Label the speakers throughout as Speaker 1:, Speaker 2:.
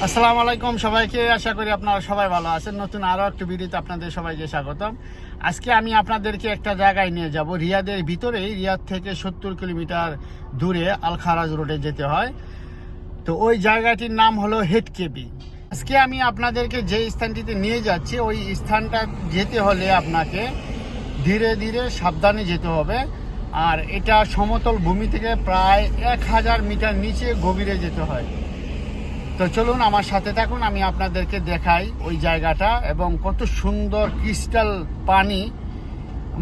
Speaker 1: আসসালামু আলাইকুম সবাইকে, আশা করি আপনারা সবাই ভালো আছেন। নতুন আরও একটা ভিডিওতে আপনাদের সবাইকে স্বাগতম। আজকে আমি আপনাদেরকে একটা জায়গায় নিয়ে যাব, রিয়াদের ভিতরেই। রিয়াদ থেকে 70 কিলোমিটার দূরে আল খারাজ রোডে যেতে হয়। তো ওই জায়গাটির নাম হলো হেড কেবি। আজকে আমি আপনাদেরকে যে স্থানটিতে নিয়ে যাচ্ছি, ওই স্থানটা যেতে হলে আপনাকে ধীরে ধীরে সাবধানে যেতে হবে। আর এটা সমতল ভূমি থেকে প্রায় 1000 মিটার নিচে গভীরে যেতে হয়। তো চলুন আমার সাথে থাকুন, আমি আপনাদেরকে দেখাই ওই জায়গাটা এবং কত সুন্দর ক্রিস্টাল পানি,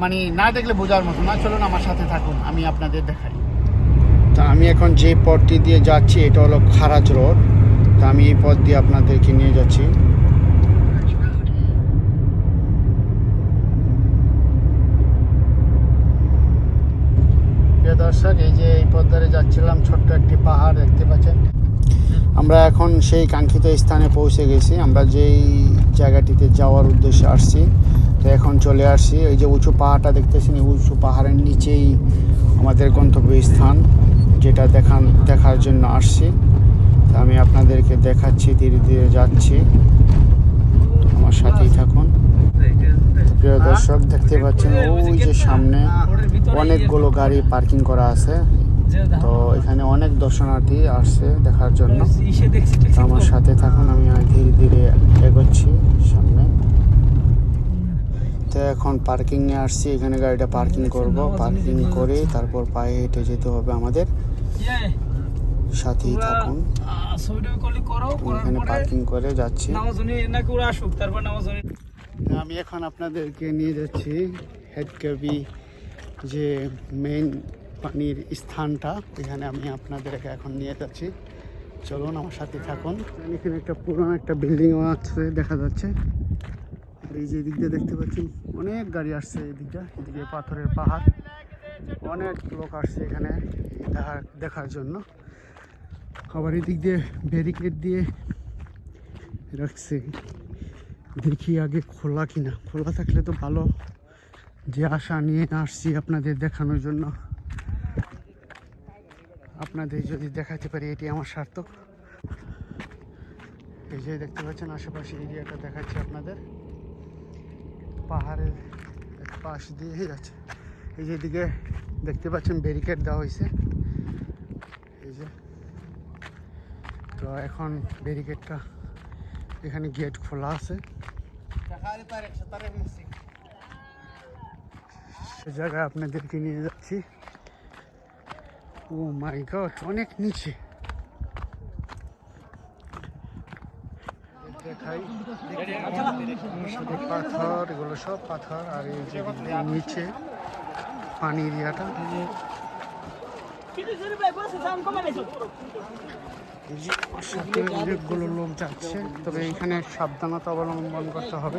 Speaker 1: মানে না দেখলে বোঝার মতো না। চলুন আমার সাথে থাকুন, আমি আপনাদের দেখাই। তা আমি এখন যে পথটি দিয়ে যাচ্ছি এটা হলো খারাজ রোড। তা আমি এই পথ দিয়ে আপনাদেরকে নিয়ে যাচ্ছি। প্রিয় দর্শক, এই যে এই পথ ধরে যাচ্ছিলাম, ছোট্ট একটি পাহাড় দেখতে পাচ্ছেন। আমরা এখন সেই কাঙ্ক্ষিত স্থানে পৌঁছে গেছি। আমরা যেই জায়গাটিতে যাওয়ার উদ্দেশ্যে আসছি, তো এখন চলে আসছি। এই যে উঁচু পাহাড়টা দেখতেছেন, এই উঁচু পাহাড়ের নিচেই আমাদের গন্তব্যস্থান, যেটা দেখার জন্য আসছি। তো আমি আপনাদেরকে দেখাচ্ছি, ধীরে ধীরে যাচ্ছি, আমার সাথেই থাকুন। প্রিয় দর্শক, দেখতে পাচ্ছেন ওই যে সামনে অনেকগুলো গাড়ি পার্কিং করা আছে। তো এখানে অনেক দর্শনার্থী আসছে দেখার জন্য। আমার সাথে থাকুন, আমি ধীরে ধীরে এগোচ্ছি সামনে। তো এখন পার্কিংয়ে আসছি, এখানে গাড়িটা পার্কিং করব। পার্কিং করে তারপর পায়ে হেঁটে যেতে হবে আমাদের। সাথেই থাকুন, এখানে পার্কিং করে যাচ্ছি। আমি এখন আপনাদেরকে নিয়ে যাচ্ছি হেড কেবি, যে মেইন পানির স্থানটা, এখানে আমি আপনাদেরকে এখন নিয়ে যাচ্ছি। চলুন আমার সাথে থাকুন। এখানে একটা পুরনো একটা বিল্ডিংও আছে দেখা যাচ্ছে। এই যে দিক দিয়ে দেখতে পাচ্ছেন অনেক গাড়ি আসছে এদিকটা। এদিকে পাথরের পাহাড়, অনেক লোক আসছে এখানে দেখার জন্য। আবার এদিক দিয়ে ব্যারিকেড দিয়ে রাখছে। দেখি আগে খোলা কিনা, খোলা থাকলে তো ভালো। যে আশা নিয়ে আসছি আপনাদের দেখানোর জন্য, আপনাদের যদি দেখাতে পারি এটি আমার সার্থক। এই যে দেখতে পাচ্ছেন আশেপাশে এরিয়াটা দেখাচ্ছি আপনাদের, পাহাড়ের এক পাশ দিয়ে যাচ্ছে। এই যে এদিকে দেখতে পাচ্ছেন ব্যারিকেড দেওয়া হয়েছে, এই যে। তো এখন ব্যারিকেডটা, এখানে গেট খোলা আছে। সে জায়গায় আপনাদেরকে নিয়ে যাচ্ছি। ও মাই গড, অনেক নিচে। দেখাই, পাথর, এগুলো সব পাথর। আর এই যে নিচে পানি এরিয়াটা, সাথে অনেকগুলো লোক যাচ্ছে। তবে এখানে সাবধানতা অবলম্বন করতে হবে,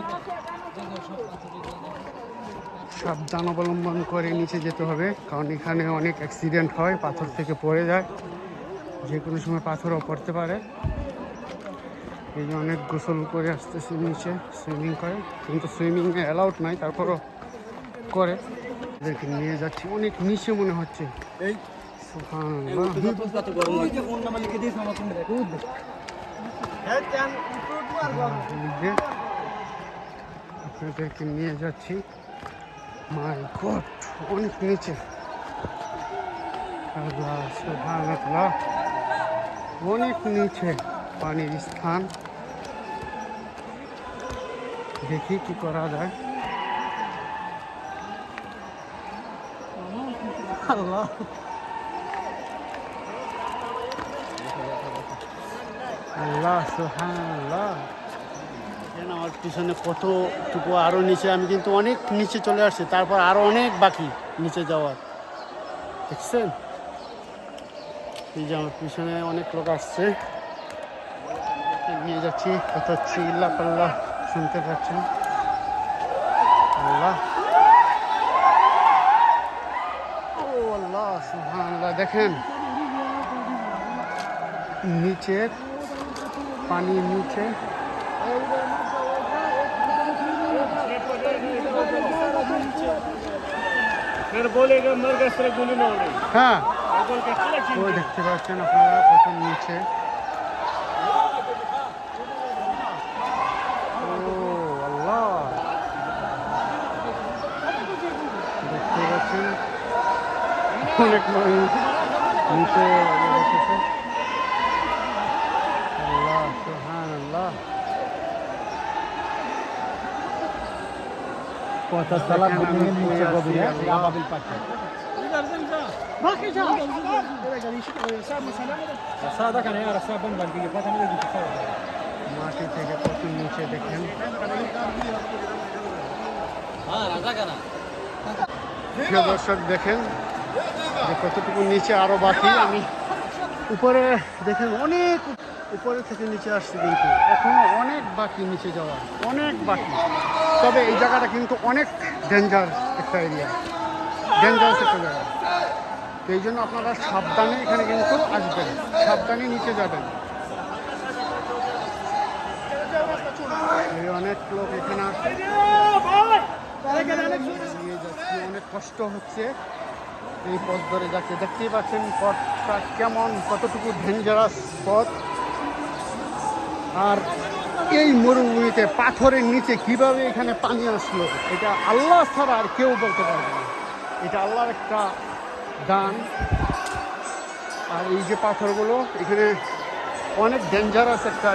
Speaker 1: সাবধান অবলম্বন করে নিচে যেতে হবে, কারণ এখানে অনেক অ্যাক্সিডেন্ট হয়, পাথর থেকে পড়ে যায়, যে কোনো সময় পাথরও পড়তে পারে। এই যে অনেক গোসল করে আসতেছে নিচে, সুইমিং করে, কিন্তু সুইমিং অ্যালাউড নাই, তারপরও করে। এদেরকে নিয়ে যাচ্ছি, অনেক নিচে মনে হচ্ছে। এই আপনাদেরকে নিয়ে যাচ্ছি। মাই গড, অনেক নিচে। আল্লাহ সুবহানাল্লাহ, অনেক নিচে পানির স্থান। দেখি কি করা যায়। আল্লাহ, আল্লাহ সুবহানাল্লাহ। আমার পিছনে কতটুকু আরো নিচে, আমি কিন্তু অনেক নিচে চলে আসছি, তারপর আরো অনেক বাকি নিচে যাওয়ার। দেখছেন, এই যে আমার পিছনে অনেক লোক আসছে, নিয়ে যাচ্ছি। কত চিল্লা পাল্লা শুনতে পাচ্ছেন। আল্লাহ, ও আল্লাহ সুবহানাল্লাহ, দেখেন নিচে পানির নিচে। হ্যাঁ, ওই দেখতে পাচ্ছেন আপনারা কত নিচে। অনেক নিচে বসেছে। আল্লাহ সুবহানাল্লাহ,
Speaker 2: কত সালা বিল্ডিং এর নিচে গভীরে আবাবিল পাখি সাদা কানে আর সাবন বাকি কথা নিয়ে দিতে
Speaker 1: মাটি থেকে কত নিচে দেখেন। প্রিয় দর্শক দেখেন যে কতটুকু নিচে আরো বাকি। আমি উপরে দেখেন অনেক উপরে থেকে নিচে আসছি, কিন্তু এখনো অনেক বাকি নিচে যাওয়া, অনেক বাকি। তবে এই জায়গাটা কিন্তু অনেক ডেঞ্জার একটা এরিয়া, ডেঞ্জারাস একটা জায়গা। তো এই জন্য আপনারা সাবধানে এখানে কিন্তু আসবেন, সাবধানে নিচে যাবেন। অনেক লোক এখানে আসে, অনেক কষ্ট হচ্ছে এই পথ ধরে যাচ্ছে। দেখতেই পাচ্ছেন পথটা কেমন, কতটুকু ডেঞ্জারাস পথ। আর এই মরুভূমিতে পাথরের নিচে কিভাবে এখানে পানি আসলো, এটা আল্লাহ ছাড়া আর কেউ বলতে পারবে না। এটা আল্লাহর একটা দান। আর এই যে পাথরগুলো এখানে অনেক ডেঞ্জারাস একটা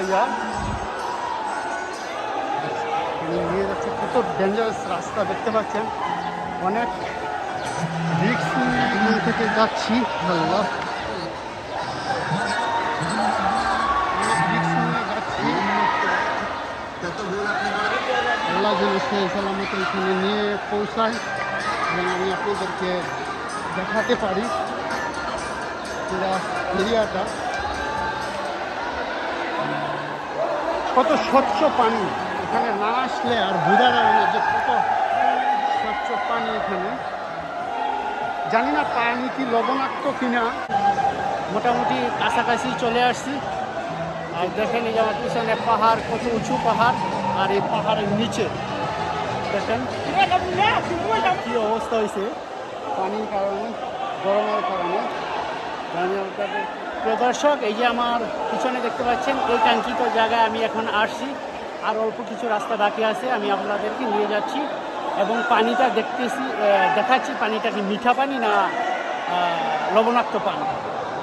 Speaker 1: নিয়ে যাচ্ছে, কত ডেঞ্জারাস রাস্তা দেখতে পাচ্ছেন। অনেক রিস্ক নিয়ে থেকে যাচ্ছি। আল্লাহ, অনেক রিস্ক নিয়ে যাচ্ছি। আল্লাহ যেন সে সালামত এখানে নিয়ে পৌঁছায় এবং আমি আপনাদেরকে দেখাতে পারি পুরো এরিয়াটা কত স্বচ্ছ পানি। এখানে না আসলে আর বোঝা যাবে না যে কত স্বচ্ছ পানি এখানে। জানি না পানি কি লবণাক্ত কিনা। মোটামুটি কাছাকাছি চলে আসছি। আর দেখেন এই যে আমার পিছনে পাহাড়, কত উঁচু পাহাড়, আর এই পাহাড়ের নিচে দেখেন কি অবস্থা হয়েছে পানির কারণে, গরমের কারণে। প্রিয় দর্শক, এই যে আমার পিছনে দেখতে পাচ্ছেন এই কাঙ্ক্ষিত জায়গায় আমি এখন আসছি। আর অল্প কিছু রাস্তা বাকি আছে, আমি আপনাদেরকে নিয়ে যাচ্ছি এবং পানিটা দেখাচ্ছি পানিটা কি মিঠা পানি না লবণাক্ত পানি।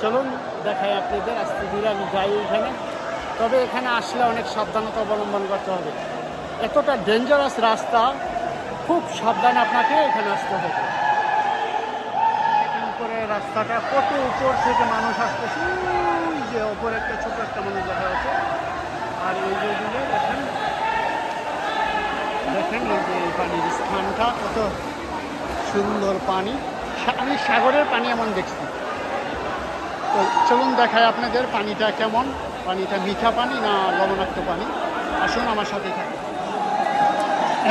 Speaker 1: চলুন দেখাই আপনাদের। আস্তে ধীরে আমি যাই এখানে। তবে এখানে আসলে অনেক সাবধানতা অবলম্বন করতে হবে। এতটা ডেঞ্জারাস রাস্তা, খুব সাবধানে আপনাকে এখানে আসতে হবে। উপরে রাস্তাটা কত উপর থেকে মানুষ আসতেছে, যে ওপরে একটা ছোট একটা মানুষ দেখা যাচ্ছে। আর এই যে দেখেন দেখেন এই যে পানির স্থানটা কত সুন্দর পানি। আমি সাগরের পানি এমন দেখছি। তো চলুন দেখায় আপনাদের পানিটা কেমন, পানিটা মিঠা পানি না লবণাক্ত পানি। আসুন আমার সাথে থাকুন।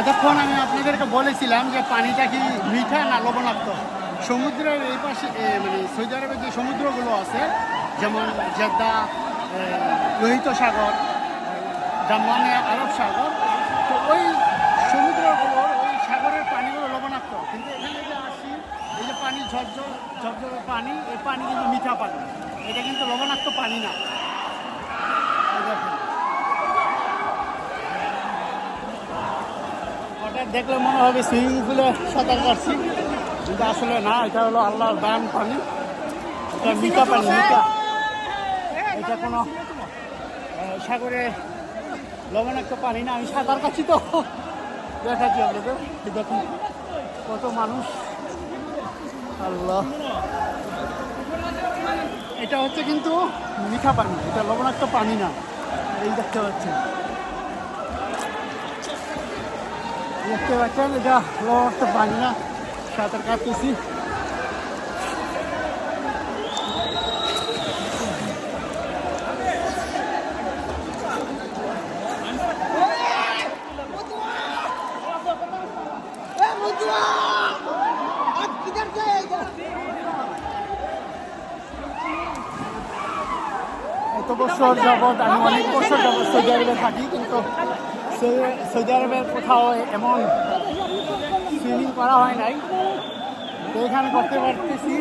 Speaker 1: এতক্ষণ আমি আপনাদেরকে বলেছিলাম যে পানিটা কি মিঠা না লবণাক্ত। সমুদ্রের এই পাশে মানে সৌদি আরবের যে সমুদ্রগুলো আছে, যেমন জেদ্দা, লোহিত সাগর, দাম্মামে আরব সাগর, তো ওই সমুদ্রগুলোর ওই সাগরের পানিগুলো লবণাক্ত। কিন্তু এখানে যে আসি, এই যে পানি ঝরঝর পানি, এই পানি কিন্তু মিঠা পানি, এটা কিন্তু লবণাক্ত পানি না। দেখুন, ওটা দেখলে মনে হবে সুইমিং পুলে সাঁতার কাটছি, কিন্তু আসলে না, এটা হলো আল্লাহর দান পানি। এটা মিঠা পানি, মিঠা। এটা কোনো সাগরে লবণাক্ত পানি না। আমি সাঁতার কাটছি তো দেখাচ্ছি আপনাদের। দেখুন কত মানুষ। আল্লাহ, এটা হচ্ছে কিন্তু মিঠা পানি, এটা লবণাক্ত পানি না। এই দেখতে পাচ্ছেন, এটা লবণাক্ত পানি না। সাঁতার কাটতেছি। এত বছর যাবৎ আমি অনেক বছর যাবৎ সৌদি আরবে থাকি, কিন্তু সৌদি আরবের কোথাও এমন সুইমিং করা হয় নাই। তো এখানে করতে পারতেছি,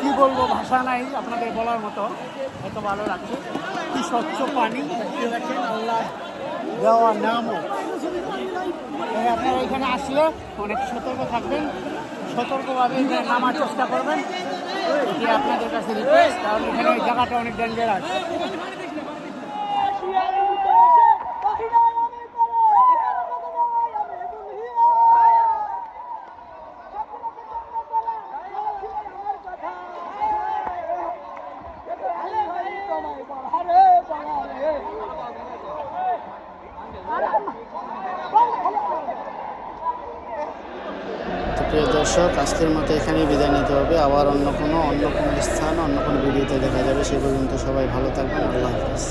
Speaker 1: কি বলবো, ভাষা নাই আপনাদের বলার মতো, এত ভালো লাগছে। কি স্বচ্ছ পানি দেখতে পাচ্ছেন, আল্লাহ দেওয়া নামও। আপনারা এখানে আসলে অনেক সতর্ক থাকবেন, সতর্কভাবে এখানে নামার চেষ্টা করবেন, এটি আপনাদের কাছে রিকোয়েস্ট, কারণ এখানে এই জায়গাটা অনেক ডেঞ্জারাস। তো প্রিয় দর্শক, আজকের মতো এখানেই বিদায় নিতে হবে। আবার অন্য কোনো স্থান, অন্য কোনো ভিডিওতে দেখা যাবে। সে পর্যন্ত সবাই ভালো থাকবেন। আল্লাহ হাফেজ।